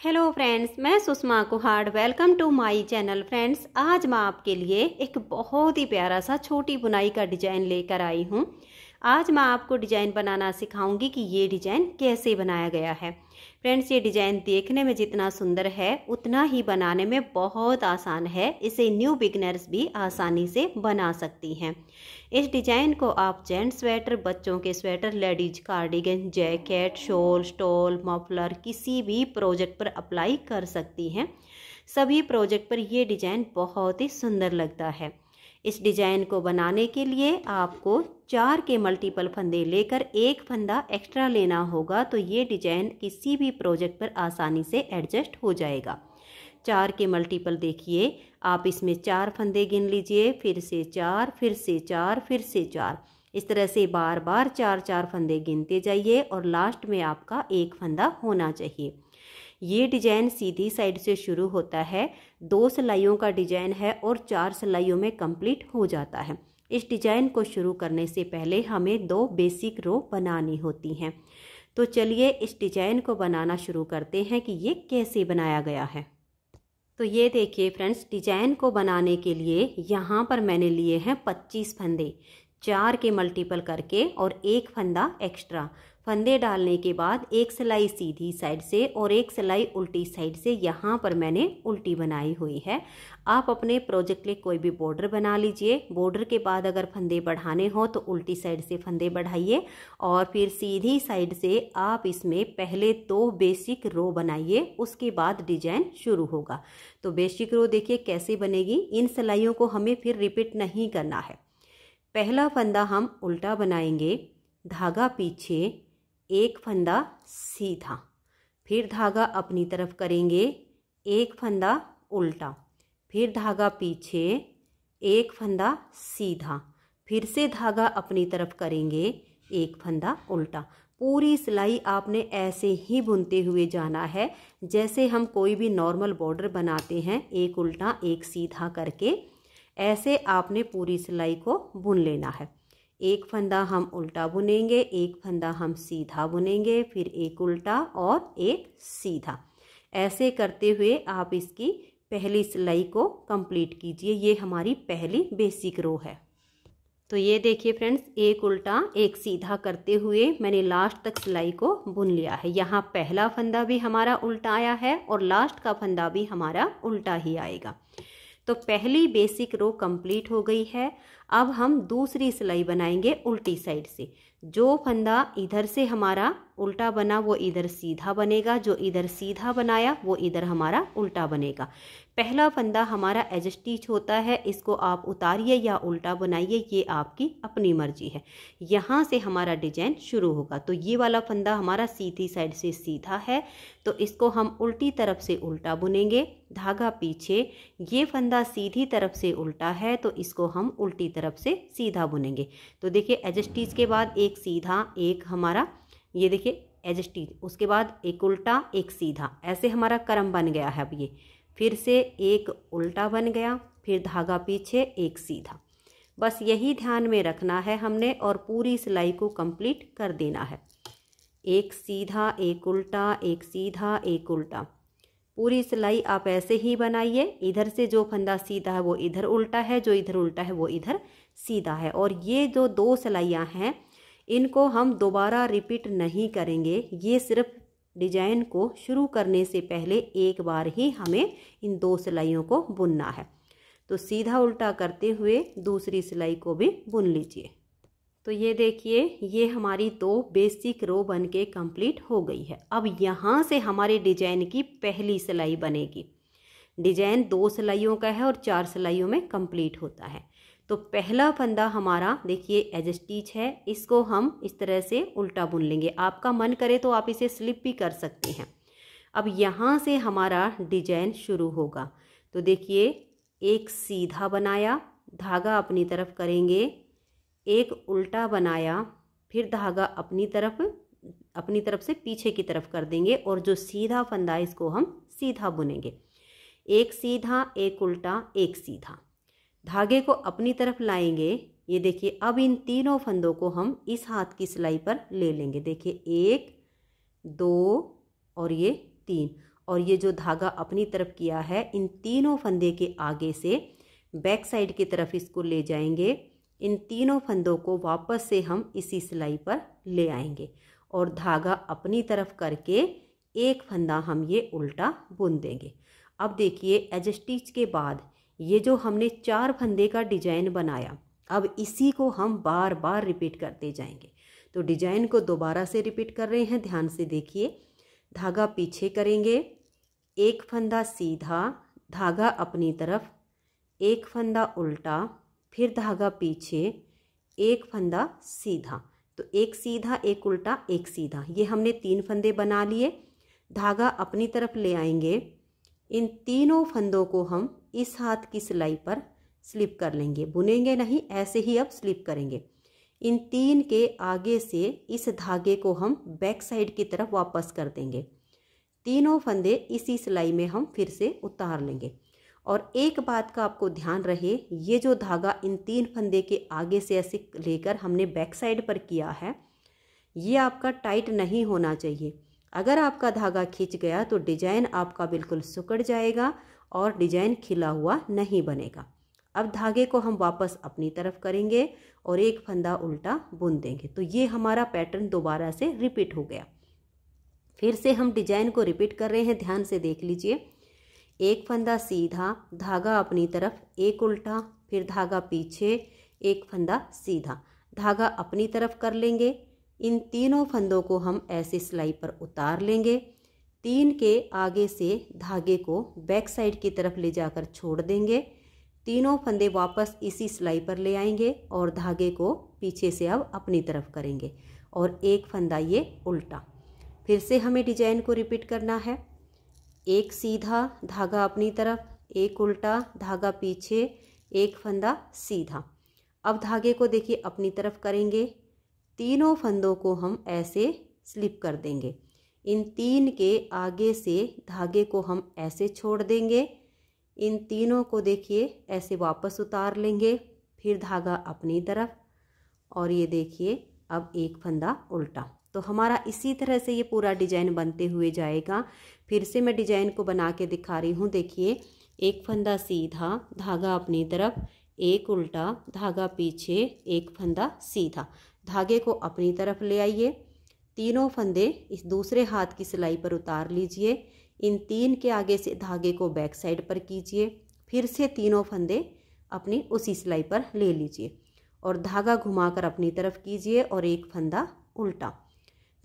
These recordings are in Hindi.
हेलो फ्रेंड्स, मैं Sushma Kuhad. Welcome to my channel. Friends, आज मैं आपके लिए एक बहुत ही प्यारा सा छोटी बुनाई का डिजाइन लेकर आई हूँ। आज मैं आपको डिजाइन बनाना सिखाऊंगी कि ये डिजाइन कैसे बनाया गया है। फ्रेंड्स, ये डिजाइन देखने में जितना सुंदर है उतना ही बनाने में बहुत आसान है। इसे न्यू बिगिनर्स भी आसानी से बना सकती हैं। इस डिजाइन को आप जेंट्स स्वेटर, बच्चों के sweater, ladies cardigan, jacket, shawl, stall, muffler किसी भी प्रोजेक्ट पर अप्लाई कर सकती हैं। सभी प्रोजेक्ट पर ये डिजाइन बहुत ही सुंदर लगता है। इस डिजाइन को बनाने के लिए आपको 4 के मल्टीपल फंदे लेकर एक फंदा एक्स्ट्रा लेना होगा, तो ये डिजाइन किसी भी प्रोजेक्ट पर आसानी से एडजस्ट हो जाएगा। 4 के मल्टीपल देखिए, आप इसमें 4 फंदे गिन लीजिए, फिर से 4, फिर से 4, फिर से 4। इस तरह से बार बार 4 फंदे गिनते जाइए और लास्ट में आपका एक फंदा होना चाहिए। ये डिजाइन सीधी साइड से शुरू होता है, 2 सिलाइयों का डिजाइन है और 4 सिलाइयों में कंप्लीट हो जाता है। इस डिजाइन को शुरू करने से पहले हमें 2 बेसिक रो बनानी होती हैं। तो चलिए इस डिजाइन को बनाना शुरू करते हैं कि ये कैसे बनाया गया है। तो ये देखिए फ्रेंड्स, डिजाइन को बनाने के लिए यहाँ पर मैंने लिए हैं 25 फंदे, 4 के मल्टीपल करके और एक फंदा एक्स्ट्रा। फंदे डालने के बाद एक सिलाई सीधी साइड से और एक सिलाई उल्टी साइड से यहाँ पर मैंने उल्टी बनाई हुई है। आप अपने प्रोजेक्ट के लिए कोई भी बॉर्डर बना लीजिए। बॉर्डर के बाद अगर फंदे बढ़ाने हो तो उल्टी साइड से फंदे बढ़ाइए और फिर सीधी साइड से आप इसमें पहले 2 बेसिक रो बनाइए, उसके बाद डिजाइन शुरू होगा। तो बेसिक रो देखिए कैसे बनेगी। इन सिलाइयों को हमें फिर रिपीट नहीं करना है। पहला फंदा हम उल्टा बनाएंगे, धागा पीछे, एक फंदा सीधा, फिर धागा अपनी तरफ करेंगे, एक फंदा उल्टा, फिर धागा पीछे, एक फंदा सीधा, फिर से धागा अपनी तरफ करेंगे, एक फंदा उल्टा। पूरी सिलाई आपने ऐसे ही बुनते हुए जाना है जैसे हम कोई भी नॉर्मल बॉर्डर बनाते हैं, एक उल्टा एक सीधा करके। ऐसे आपने पूरी सिलाई को बुन लेना है। एक फंदा हम उल्टा बुनेंगे, एक फंदा हम सीधा बुनेंगे, फिर एक उल्टा और एक सीधा। ऐसे करते हुए आप इसकी पहली सिलाई को कंप्लीट कीजिए। ये हमारी पहली बेसिक रो है। तो ये देखिए फ्रेंड्स, एक उल्टा एक सीधा करते हुए मैंने लास्ट तक सिलाई को बुन लिया है। यहाँ पहला फंदा भी हमारा उल्टा आया है और लास्ट का फंदा भी हमारा उल्टा ही आएगा। तो पहली बेसिक रो कंप्लीट हो गई है। अब हम दूसरी सिलाई बनाएंगे उल्टी साइड से। जो फंदा इधर से हमारा उल्टा बना वो इधर सीधा बनेगा, जो इधर सीधा बनाया वो इधर हमारा उल्टा बनेगा। पहला फंदा हमारा एज स्टिच होता है, इसको आप उतारिए या उल्टा बनाइए, ये आपकी अपनी मर्जी है। यहाँ से हमारा डिजाइन शुरू होगा। तो ये वाला फंदा हमारा सीधी साइड से सीधा है, तो इसको हम उल्टी तरफ से उल्टा बुनेंगे, धागा पीछे। ये फंदा सीधी तरफ से उल्टा है तो इसको हम उल्टी तरफ से सीधा बुनेंगे। तो देखिए एज स्टिच के बाद एक सीधा, एक हमारा ये देखिए एज स्टिच, उसके बाद एक उल्टा एक सीधा, ऐसे हमारा क्रम बन गया है। अब ये फिर से एक उल्टा बन गया, फिर धागा पीछे एक सीधा। बस यही ध्यान में रखना है हमने और पूरी सिलाई को कंप्लीट कर देना है। एक सीधा, एक उल्टा, एक सीधा, एक उल्टा। पूरी सिलाई आप ऐसे ही बनाइए। इधर से जो फंदा सीधा है वो इधर उल्टा है, जो इधर उल्टा है वो इधर सीधा है। और ये जो 2 सिलाइयाँ हैं इनको हम दोबारा रिपीट नहीं करेंगे। ये सिर्फ डिजाइन को शुरू करने से पहले एक बार ही हमें इन 2 सिलाइयों को बुनना है। तो सीधा उल्टा करते हुए दूसरी सिलाई को भी बुन लीजिए। तो ये देखिए, ये हमारी 2 बेसिक रो बनके कंप्लीट हो गई है। अब यहाँ से हमारे डिजाइन की पहली सिलाई बनेगी। डिजाइन 2 सिलाइयों का है और 4 सिलाइयों में कंप्लीट होता है। तो पहला फंदा हमारा देखिए एज स्टिच है, इसको हम इस तरह से उल्टा बुन लेंगे। आपका मन करे तो आप इसे स्लिप भी कर सकते हैं। अब यहाँ से हमारा डिजाइन शुरू होगा। तो देखिए, एक सीधा बनाया, धागा अपनी तरफ करेंगे, एक उल्टा बनाया, फिर धागा अपनी तरफ से पीछे की तरफ कर देंगे और जो सीधा फंदा है इसको हम सीधा बुनेंगे। एक सीधा, एक उल्टा, एक सीधा, धागे को अपनी तरफ लाएंगे। ये देखिए, अब इन तीनों फंदों को हम इस हाथ की सिलाई पर ले लेंगे। देखिए 1, 2 और ये 3, और ये जो धागा अपनी तरफ किया है, इन तीनों फंदे के आगे से बैक साइड की तरफ इसको ले जाएंगे। इन तीनों फंदों को वापस से हम इसी सिलाई पर ले आएंगे और धागा अपनी तरफ करके एक फंदा हम ये उल्टा बुन देंगे। अब देखिए एज स्टिच के बाद ये जो हमने 4 फंदे का डिजाइन बनाया, अब इसी को हम बार बार रिपीट करते जाएंगे। तो डिजाइन को दोबारा से रिपीट कर रहे हैं, ध्यान से देखिए। धागा पीछे करेंगे, एक फंदा सीधा, धागा अपनी तरफ, एक फंदा उल्टा, फिर धागा पीछे, एक फंदा सीधा। तो एक सीधा, एक उल्टा, एक सीधा, ये हमने 3 फंदे बना लिए। धागा अपनी तरफ ले आएंगे। इन तीनों फंदों को हम इस हाथ की सिलाई पर स्लिप कर लेंगे, बुनेंगे नहीं, ऐसे ही अब स्लिप करेंगे। इन 3 के आगे से इस धागे को हम बैक साइड की तरफ वापस कर देंगे। तीनों फंदे इसी सिलाई में हम फिर से उतार लेंगे। और एक बात का आपको ध्यान रहे, ये जो धागा इन 3 फंदे के आगे से ऐसे लेकर हमने बैक साइड पर किया है, ये आपका टाइट नहीं होना चाहिए। अगर आपका धागा खिंच गया तो डिजाइन आपका बिल्कुल सिकुड़ जाएगा और डिजाइन खिला हुआ नहीं बनेगा। अब धागे को हम वापस अपनी तरफ करेंगे और एक फंदा उल्टा बुन देंगे। तो ये हमारा पैटर्न दोबारा से रिपीट हो गया। फिर से हम डिजाइन को रिपीट कर रहे हैं, ध्यान से देख लीजिए। एक फंदा सीधा, धागा अपनी तरफ, एक उल्टा, फिर धागा पीछे, एक फंदा सीधा, धागा अपनी तरफ कर लेंगे। इन तीनों फंदों को हम ऐसे सिलाई पर उतार लेंगे। 3 के आगे से धागे को बैक साइड की तरफ ले जाकर छोड़ देंगे। तीनों फंदे वापस इसी सिलाई पर ले आएंगे और धागे को पीछे से अब अपनी तरफ करेंगे और एक फंदा ये उल्टा। फिर से हमें डिजाइन को रिपीट करना है। एक सीधा, धागा अपनी तरफ, एक उल्टा, धागा पीछे, एक फंदा सीधा। अब धागे को देखिए अपनी तरफ करेंगे। तीनों फंदों को हम ऐसे स्लिप कर देंगे। इन 3 के आगे से धागे को हम ऐसे छोड़ देंगे। इन तीनों को देखिए ऐसे वापस उतार लेंगे, फिर धागा अपनी तरफ और ये देखिए अब एक फंदा उल्टा। तो हमारा इसी तरह से ये पूरा डिजाइन बनते हुए जाएगा। फिर से मैं डिजाइन को बना के दिखा रही हूँ। देखिए, एक फंदा सीधा, धागा अपनी तरफ, एक उल्टा, धागा पीछे, एक फंदा सीधा, धागे को अपनी तरफ ले आइए। तीनों फंदे इस दूसरे हाथ की सिलाई पर उतार लीजिए। इन 3 के आगे से धागे को बैक साइड पर कीजिए। फिर से तीनों फंदे अपनी उसी सिलाई पर ले लीजिए और धागा घुमाकर अपनी तरफ कीजिए और एक फंदा उल्टा।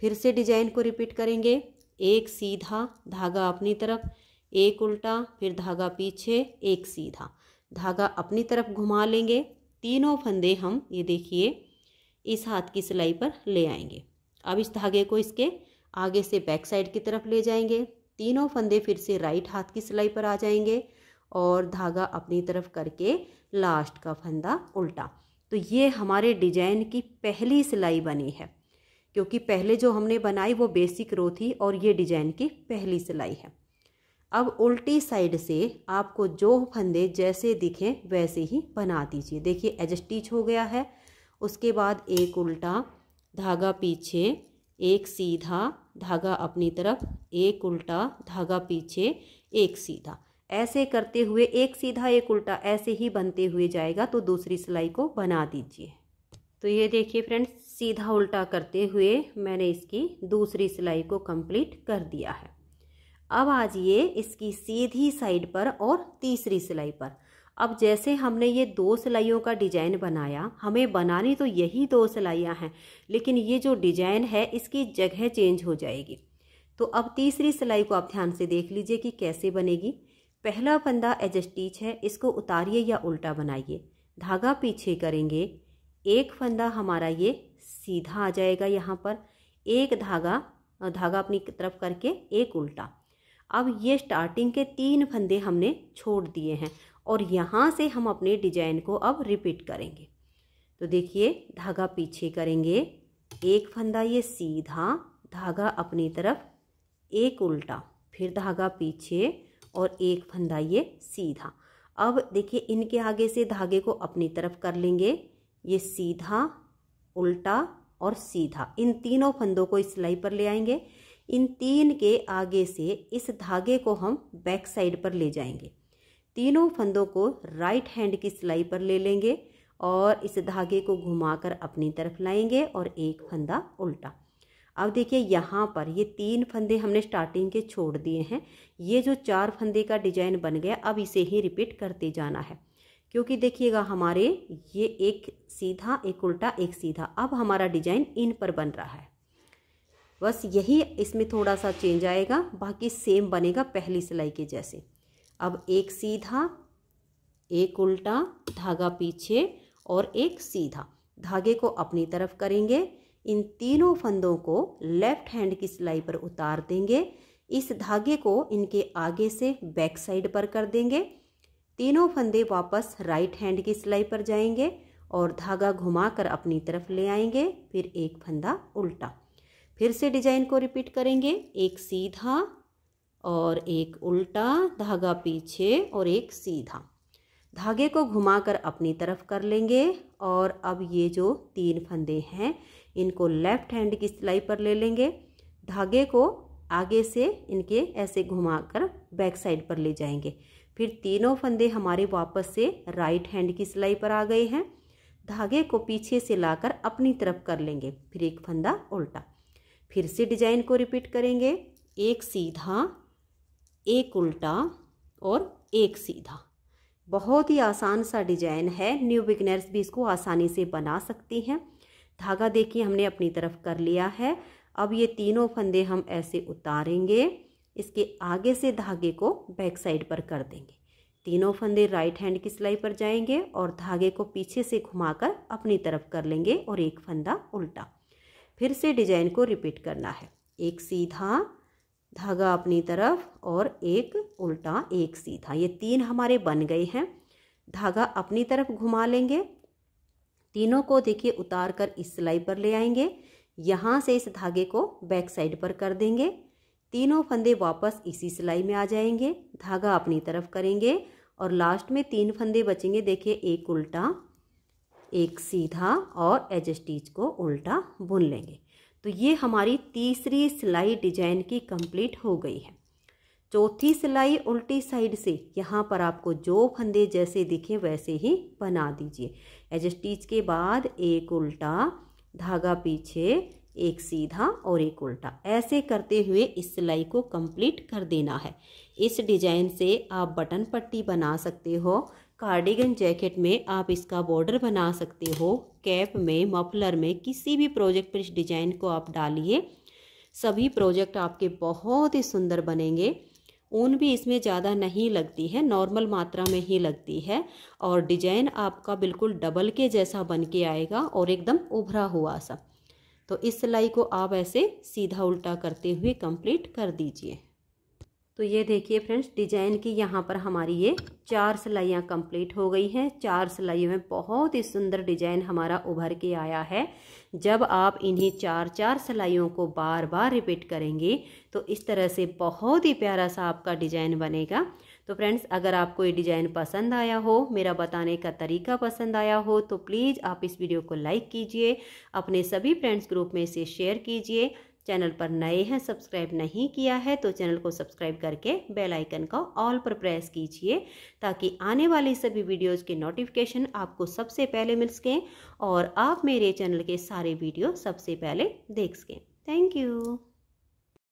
फिर से डिजाइन को रिपीट करेंगे। एक सीधा, धागा अपनी तरफ, एक उल्टा, फिर धागा पीछे, एक सीधा, धागा अपनी तरफ घुमा लेंगे। तीनों फंदे हम ये देखिए इस हाथ की सिलाई पर ले आएंगे। अब इस धागे को इसके आगे से बैक साइड की तरफ ले जाएंगे। तीनों फंदे फिर से राइट हाथ की सिलाई पर आ जाएंगे और धागा अपनी तरफ करके लास्ट का फंदा उल्टा। तो ये हमारे डिजाइन की पहली सिलाई बनी है, क्योंकि पहले जो हमने बनाई वो बेसिक रो थी और ये डिजाइन की पहली सिलाई है। अब उल्टी साइड से आपको जो फंदे जैसे दिखें वैसे ही बना दीजिए। देखिए एज स्टिच हो गया है। उसके बाद एक उल्टा, धागा पीछे, एक सीधा, धागा अपनी तरफ, एक उल्टा, धागा पीछे, एक सीधा, ऐसे करते हुए एक सीधा एक उल्टा ऐसे ही बनते हुए जाएगा। तो दूसरी सिलाई को बना दीजिए। तो ये देखिए फ्रेंड्स, सीधा उल्टा करते हुए मैंने इसकी दूसरी सिलाई को कंप्लीट कर दिया है। अब आ जाइए इसकी सीधी साइड पर और तीसरी सिलाई पर। अब जैसे हमने ये 2 सिलाइयों का डिजाइन बनाया, हमें बनानी तो यही 2 सिलाइयाँ हैं, लेकिन ये जो डिजाइन है इसकी जगह चेंज हो जाएगी। तो अब तीसरी सिलाई को आप ध्यान से देख लीजिए कि कैसे बनेगी। पहला फंदा एज स्टिच है, इसको उतारिए या उल्टा बनाइए, धागा पीछे करेंगे, एक फंदा हमारा ये सीधा आ जाएगा यहाँ पर, एक धागा अपनी तरफ करके एक उल्टा। अब ये स्टार्टिंग के 3 फंदे हमने छोड़ दिए हैं और यहाँ से हम अपने डिजाइन को अब रिपीट करेंगे। तो देखिए, धागा पीछे करेंगे, एक फंदा ये सीधा, धागा अपनी तरफ, एक उल्टा, फिर धागा पीछे और एक फंदा ये सीधा। अब देखिए इनके आगे से धागे को अपनी तरफ कर लेंगे, ये सीधा, उल्टा और सीधा, इन तीनों फंदों को इस सिलाई पर ले आएंगे। इन 3 के आगे से इस धागे को हम बैक साइड पर ले जाएंगे। तीनों फंदों को राइट हैंड की सिलाई पर ले लेंगे और इस धागे को घुमाकर अपनी तरफ लाएंगे और एक फंदा उल्टा। अब देखिए यहाँ पर ये 3 फंदे हमने स्टार्टिंग के छोड़ दिए हैं। ये जो 4 फंदे का डिजाइन बन गया, अब इसे ही रिपीट करते जाना है, क्योंकि देखिएगा हमारे ये एक सीधा, एक उल्टा, एक सीधा, अब हमारा डिजाइन इन पर बन रहा है। बस यही इसमें थोड़ा सा चेंज आएगा, बाकी सेम बनेगा पहली सिलाई के जैसे। अब एक सीधा, एक उल्टा, धागा पीछे और एक सीधा, धागे को अपनी तरफ करेंगे। इन तीनों फंदों को लेफ्ट हैंड की सिलाई पर उतार देंगे। इस धागे को इनके आगे से बैक साइड पर कर देंगे। तीनों फंदे वापस राइट हैंड की सिलाई पर जाएंगे और धागा घुमाकर अपनी तरफ ले आएंगे, फिर एक फंदा उल्टा। फिर से डिजाइन को रिपीट करेंगे, एक सीधा और एक उल्टा, धागा पीछे और एक सीधा, धागे को घुमाकर अपनी तरफ कर लेंगे। और अब ये जो 3 फंदे हैं इनको लेफ्ट हैंड की सिलाई पर ले लेंगे। धागे को आगे से इनके ऐसे घुमाकर बैक साइड पर ले जाएंगे। फिर तीनों फंदे हमारे वापस से राइट हैंड की सिलाई पर आ गए हैं। धागे को पीछे से लाकर अपनी तरफ कर लेंगे, फिर एक फंदा उल्टा। फिर से डिजाइन को रिपीट करेंगे, एक सीधा, एक उल्टा और एक सीधा। बहुत ही आसान सा डिजाइन है, न्यू बिगिनर्स भी इसको आसानी से बना सकती हैं। धागा देखिए हमने अपनी तरफ कर लिया है। अब ये तीनों फंदे हम ऐसे उतारेंगे, इसके आगे से धागे को बैक साइड पर कर देंगे। तीनों फंदे राइट हैंड की सिलाई पर जाएंगे और धागे को पीछे से घुमाकर अपनी तरफ कर लेंगे और एक फंदा उल्टा। फिर से डिजाइन को रिपीट करना है, एक सीधा, धागा अपनी तरफ और एक उल्टा, एक सीधा। ये 3 हमारे बन गए हैं। धागा अपनी तरफ घुमा लेंगे, तीनों को देखिए उतार कर इस सिलाई पर ले आएंगे। यहाँ से इस धागे को बैक साइड पर कर देंगे। तीनों फंदे वापस इसी सिलाई में आ जाएंगे, धागा अपनी तरफ करेंगे और लास्ट में 3 फंदे बचेंगे। देखिए एक उल्टा, एक सीधा और एज स्टिच को उल्टा बुन लेंगे। तो ये हमारी तीसरी सिलाई डिजाइन की कंप्लीट हो गई है। चौथी सिलाई उल्टी साइड से यहाँ पर आपको जो फंदे जैसे दिखे वैसे ही बना दीजिए। एज स्टिच के बाद एक उल्टा, धागा पीछे, एक सीधा और एक उल्टा, ऐसे करते हुए इस सिलाई को कंप्लीट कर देना है। इस डिजाइन से आप बटन पट्टी बना सकते हो, कार्डिगन जैकेट में आप इसका बॉर्डर बना सकते हो, कैप में, मफलर में, किसी भी प्रोजेक्ट पर इस डिजाइन को आप डालिए। सभी प्रोजेक्ट आपके बहुत ही सुंदर बनेंगे। ऊन भी इसमें ज़्यादा नहीं लगती है, नॉर्मल मात्रा में ही लगती है और डिजाइन आपका बिल्कुल डबल के जैसा बन के आएगा और एकदम उभरा हुआ सा। तो इस सिलाई को आप ऐसे सीधा उल्टा करते हुए कंप्लीट कर दीजिए। तो ये देखिए फ्रेंड्स, डिजाइन की यहाँ पर हमारी ये 4 सिलाइयाँ कंप्लीट हो गई हैं। 4 सिलाइयों में बहुत ही सुंदर डिजाइन हमारा उभर के आया है। जब आप इन्हीं 4 सिलाइयों को बार बार रिपीट करेंगे तो इस तरह से बहुत ही प्यारा सा आपका डिजाइन बनेगा। तो फ्रेंड्स, अगर आपको ये डिजाइन पसंद आया हो, मेरा बताने का तरीका पसंद आया हो, तो प्लीज़ आप इस वीडियो को लाइक कीजिए, अपने सभी फ्रेंड्स ग्रुप में इसे शेयर कीजिए। चैनल पर नए हैं, सब्सक्राइब नहीं किया है तो चैनल को सब्सक्राइब करके बेल आइकन का ऑल पर प्रेस कीजिए, ताकि आने वाली सभी वीडियोज़ के नोटिफिकेशन आपको सबसे पहले मिल सकें और आप मेरे चैनल के सारे वीडियो सबसे पहले देख सकें। Thank you.